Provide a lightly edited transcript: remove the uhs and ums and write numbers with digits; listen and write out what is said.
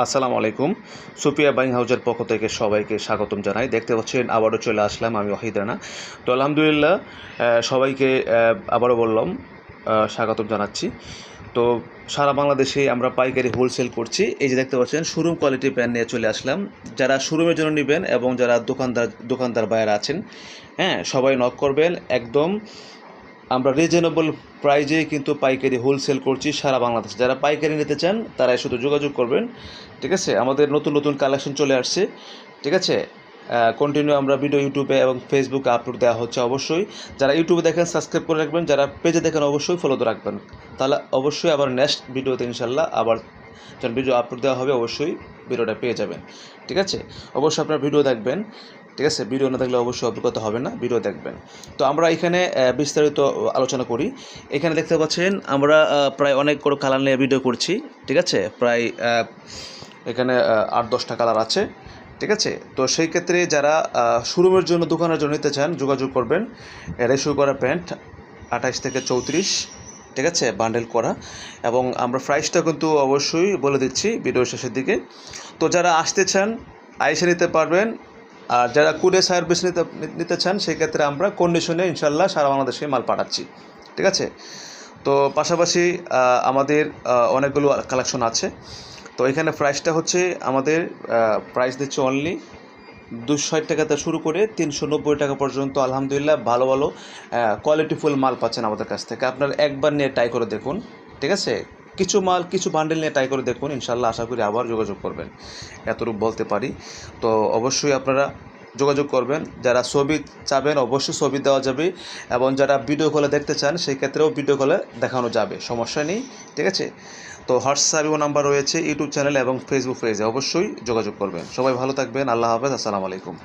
আসসালামু আলাইকুম। সুপিয়া বাইং হাউজের পক্ষ থেকে সবাইকে স্বাগতম জানাই। দেখতে পাচ্ছেন আবারও চলে আসলাম আমি ওয়াহিদ রানা। তো আলহামদুলিল্লাহ সবাইকে আবারও বললাম স্বাগতম জানাচ্ছি। তো সারা বাংলাদেশে আমরা পাইকারি হোলসেল করছি। এই যে দেখতে পাচ্ছেন শোরুম কোয়ালিটি প্যান্ট নিয়ে চলে আসলাম। যারা শোরুমের জন্য নেবেন এবং যারা দোকানদার বায়ার আছেন, হ্যাঁ, সবাই নক করবেন। একদম আমরা রিজনেবল প্রাইজে কিন্তু পাইকারি হোলসেল করছি সারা বাংলাদেশে। যারা পাইকারি নিতে চান তারাই শুধু যোগাযোগ করবেন, ঠিক আছে। আমাদের নতুন নতুন কালেকশন চলে আসছে, ঠিক আছে। কন্টিনিউ আমরা ভিডিও ইউটিউবে এবং ফেসবুকে আপলোড দেওয়া হচ্ছে। অবশ্যই যারা ইউটিউবে দেখেন সাবস্ক্রাইব করে রাখবেন, যারা পেজে দেখেন অবশ্যই ফলোতে রাখবেন। তাহলে অবশ্যই আবার নেক্সট ভিডিওতে ইনশাল্লাহ আবার যখন ভিডিও আপলোড দেওয়া হবে অবশ্যই ভিডিওটা পেয়ে যাবেন, ঠিক আছে। অবশ্যই আপনারা ভিডিও দেখবেন, ঠিক আছে। ভিডিও না দেখলে অবশ্যই অভিজ্ঞতা হবে না, ভিডিও দেখবেন। তো আমরা এখানে বিস্তারিত আলোচনা করি। এখানে দেখতে পাচ্ছেন আমরা প্রায় অনেক করে কালার নিয়ে ভিডিও করছি, ঠিক আছে। প্রায় এখানে 8-10টা কালার আছে, ঠিক আছে। তো সেই ক্ষেত্রে যারা শোরুমের জন্য দোকানের জন্য নিতে চান যোগাযোগ করবেন। রেশিও করা প্যান্ট 28 থেকে 34, ঠিক আছে, বান্ডেল করা। এবং আমরা প্রাইসটা কিন্তু অবশ্যই বলে দিচ্ছি ভিডিও শেষের দিকে। তো যারা আসতে চান আইসে নিতে পারবেন, আর যারা কুরিয়ার সার্ভিস নিতে চান সেক্ষেত্রে আমরা কন্ডিশনে ইনশাল্লাহ সারা বাংলাদেশে মাল পাঠাচ্ছি, ঠিক আছে। তো পাশাপাশি আমাদের অনেকগুলো কালেকশন আছে। তো এখানে প্রাইসটা হচ্ছে আমাদের প্রাইস দিচ্ছে অনলি 260 টাকাতে শুরু করে 390 টাকা পর্যন্ত। আলহামদুলিল্লাহ ভালো ভালো কোয়ালিটিফুল মাল পাচ্ছেন আমাদের কাছ থেকে। আপনার একবার নিয়ে ট্রাই করে দেখুন, ঠিক আছে। কিছু বান্ডেল নিয়ে ট্রাই করে দেখুন, ইনশাল্লাহ আশা করি আবার যোগাযোগ করবেন, এতটুকু বলতে পারি। তো অবশ্যই আপনারা যোগাযোগ করবেন। যারা ছবি চাবেন অবশ্যই ছবি দেওয়া যাবে, এবং যারা ভিডিও কলে দেখতে চান সেই ক্ষেত্রেও ভিডিও কলে দেখানো যাবে, সমস্যা নেই, ঠিক আছে। তো হোয়াটসঅ্যাপেও নাম্বার রয়েছে, ইউটিউব চ্যানেল এবং ফেসবুক পেজে অবশ্যই যোগাযোগ করবেন। সবাই ভালো থাকবেন। আল্লাহ হাফেজ। আসসালামু আলাইকুম।